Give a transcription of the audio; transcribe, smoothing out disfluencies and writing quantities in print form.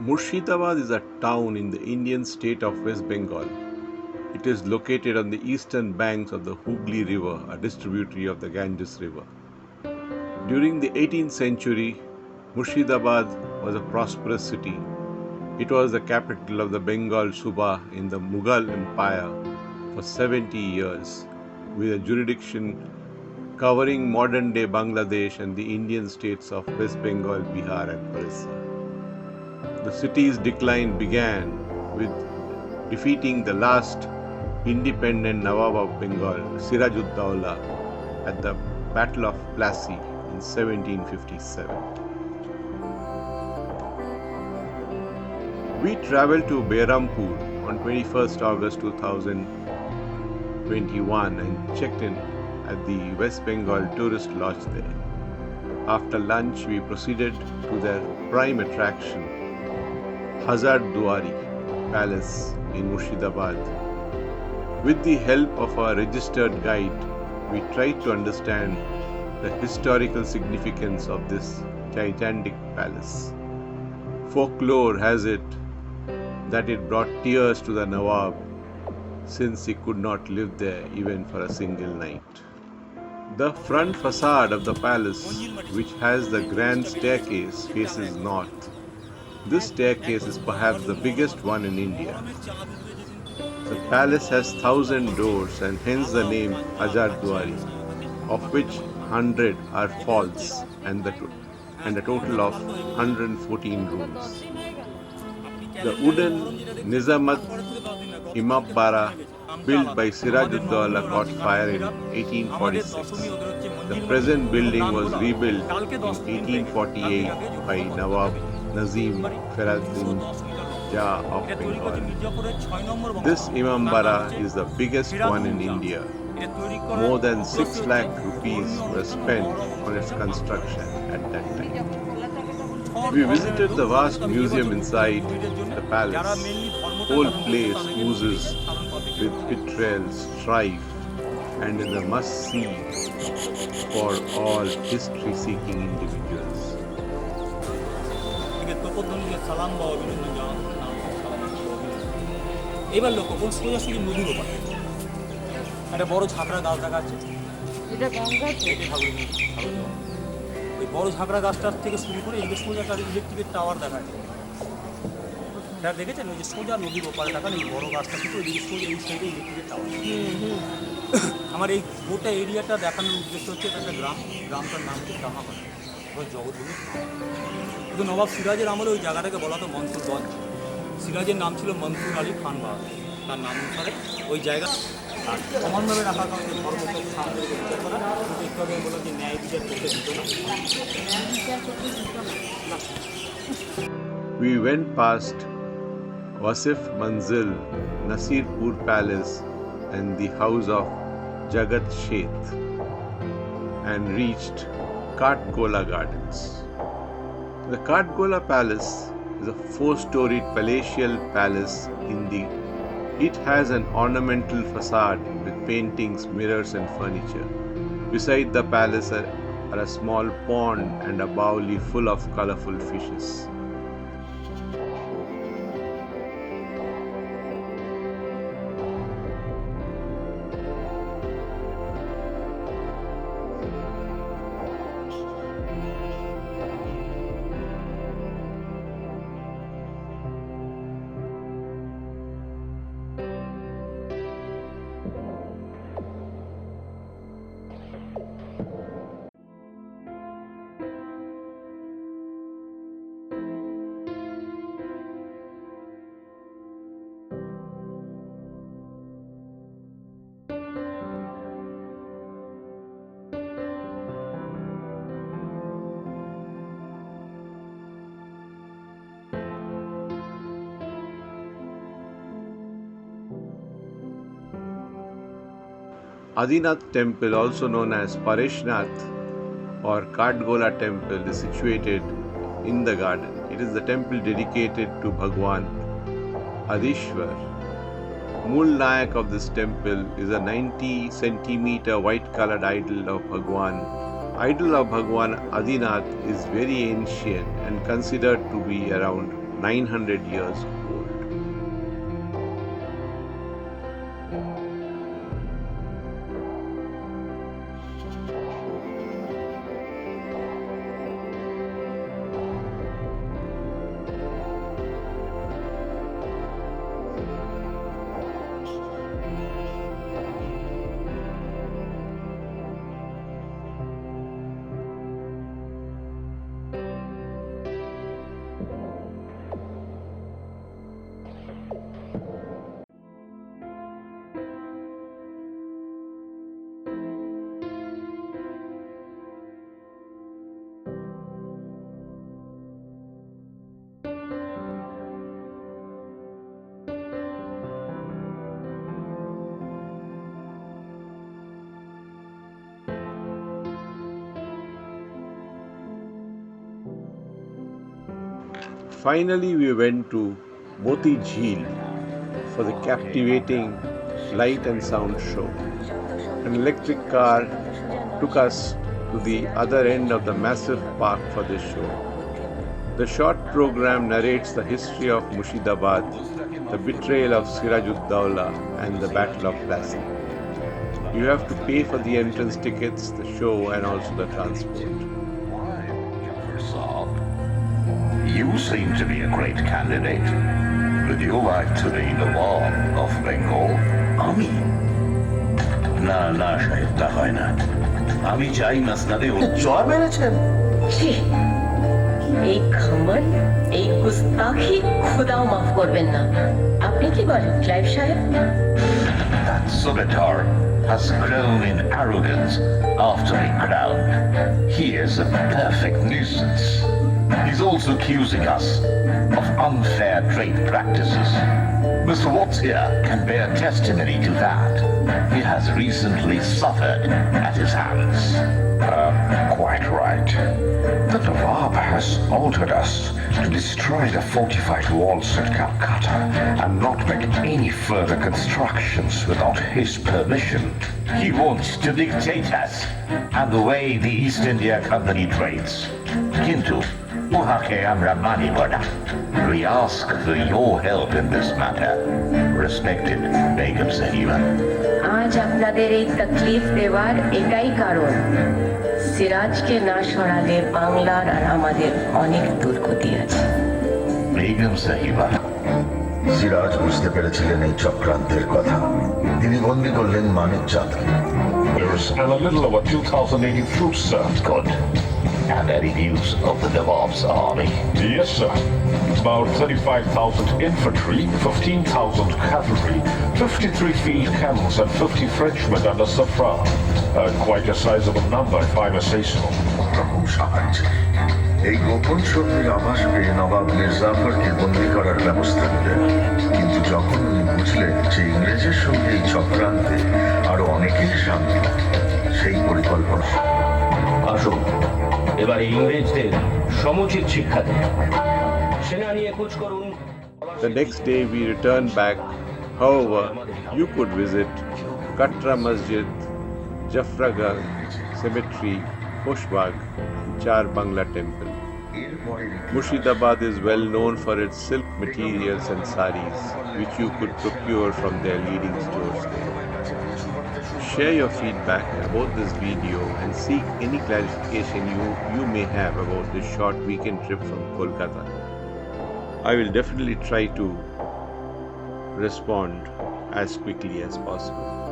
Murshidabad is a town in the Indian state of West Bengal. It is located on the eastern banks of the Hooghly River, a distributary of the Ganges River. During the 18th century, Murshidabad was a prosperous city. It was the capital of the Bengal Subah in the Mughal Empire for 70 years, with a jurisdiction covering modern-day Bangladesh and the Indian states of West Bengal, Bihar and Orissa. The city's decline began with defeating the last independent Nawab of Bengal Siraj-Ud-Daulah at the Battle of Plassey in 1757. We travelled to Berhampore on 21st August 2021 and checked in at the West Bengal Tourist Lodge there. After lunch, we proceeded to their prime attraction, Hazarduari Palace in Murshidabad. With the help of our registered guide, we tried to understand the historical significance of this gigantic palace. Folklore has it that it brought tears to the Nawab since he could not live there even for a single night. The front facade of the palace, which has the grand staircase, faces north. This staircase is perhaps the biggest one in India. The palace has 1,000 doors and hence the name Hazarduari, of which 100 are false and a total of 114 rooms. The wooden Nizamat Imambara built by Siraj-Ud-Daulah caught fire in 1846. The present building was rebuilt in 1848 by Nawab Feruddin Jah of Bengal. This Imambara is the biggest one in India. More than 6 lakh rupees were spent on its construction at that time. We visited the vast museum inside the palace. The whole place oozes with betrayal, strife, and is a must-see for all history-seeking individuals. এবার লক্ষ্য কোন সোজাসুজি নদীর ওপারে একটা বড় ঝাঁকড়া গাছ দেখা যাচ্ছে, এটা গঙ্গা, এটা ঠাকুর। ওই বড় ঝাঁকড়া গাছটার থেকে শুরু করে এদিকে সোজা তার ইলেকট্রিকের টাওয়ার দেখা যাচ্ছে। স্যার দেখেছেন ওই যে সোজা নদীর ওপারে দেখান এই বড় গাছটা থেকে ওইদিকে সোজা এই সাইডে ইলেকট্রিকের টাওয়ার। আমার এই গোটা এরিয়াটা দেখানোর উদ্দেশ্য হচ্ছে এটা একটা গ্রামটার নাম হচ্ছে জামাপাড়া, জগৎগুলি। কিন্তু নবাব সিরাজের আমলে ওই জায়গাটাকে বলা হতো মনসুর গঞ্জ। সিরাজের নাম ছিল মনসুর আলী খান বাহাদুর, তার নাম অনুসারে ওই জায়গা আর সমানভাবে রাখার কারণে ধর্মকে সামনে বিচার করা, কিন্তু একটু আগে বললাম যে ন্যায় বিচার করতে দিত না। We went past Wasif Manzil, Nasirpur Palace and the house of Jagat Sheth and reached Kathgola Gardens. The Kathgola Palace is a 4-storied palatial palace It has an ornamental facade with paintings, mirrors and furniture. Beside the palace are a small pond and a bauli full of colorful fishes. Adinath temple, also known as Pareshnath or Kathgola temple, is situated in the garden. It is the temple dedicated to Bhagwan Adishwar. Mool Nayak of this temple is a 90 centimeter white colored idol of Bhagwan. Idol of Bhagwan Adinath is very ancient and considered to be around 900 years old. Finally, we went to Moti Jheel for the captivating light and sound show. An electric car took us to the other end of the massive park for this show. The short program narrates the history of Murshidabad, the betrayal of Siraj-Ud-Daulah, and the Battle of Plassey. You have to pay for the entrance tickets, the show, and also the transport. You seem to be a great candidate. Would you like to be Nawab of Bengal? আমি না না সাহেব তা হয় না আমি চাই মাসনাদে জ্বর বেড়েছেন ছি, এই খামান এই গুস্তাখি খোদাও মাফ করবেন না। আপনি কি বলেন ক্লাইভ সাহেব? That Subatar has grown in arrogance after being crowned. He is a perfect nuisance. He's also accusing us of unfair trade practices. Mr. Watts here can bear testimony to that. He has recently suffered at his hands. Quite right. The Nawab has ordered us to destroy the fortified walls at Kolkata and not make any further constructions without his permission. He wants to dictate us and the way the East India Company trades. Kintu, উহাকে আমরা মানিব না. We ask for your help in this matter, respected Begum Sahiba. আজ আপনাদের এই তকলিফ দেওয়ার এটাই কারণ, সিরাজকে না সরালে বাংলার আর আমাদের অনেক দুর্গতি আছে। Begum Sahiba. সিরাজ বুঝতে পেরেছিলেন এই চক্রান্তের কথা। তিনি বন্দী করলেন মানিক চাঁদকে। There's a little over 2,080 troops, sir. Good. And any news of the Nawab's army? Yes, sir. About 35,000 infantry, 15,000 cavalry, 53 field camels, and 50 Frenchmen under Safra. Quite a sizable number, if I may say so. রকম সাহায্য। এই গোপন সূত্রে আভাস পেয়ে নবাব মির্জাফরকে বন্দী করার ব্যবস্থা নিলেন। কিন্তু যখন উনি বুঝলেন যে ইংরেজের সঙ্গে এই চক্রান্তে আরো অনেকেই সামিল, সেই পরিকল্পনা আসুন এবার ইংরেজদের সমুচিত শিক্ষা দেন সেনা নিয়ে খোঁজ করুন। The next day we returned back. However, you could visit Katra Masjid, Jafragah Cemetery, Hoshbagh, Char Bangla Temple. Murshidabad is well known for its silk materials and saris, which you could procure from their leading stores there. Share your feedback about this video and seek any clarification you may have about this short weekend trip from Kolkata. I will definitely try to respond as quickly as possible.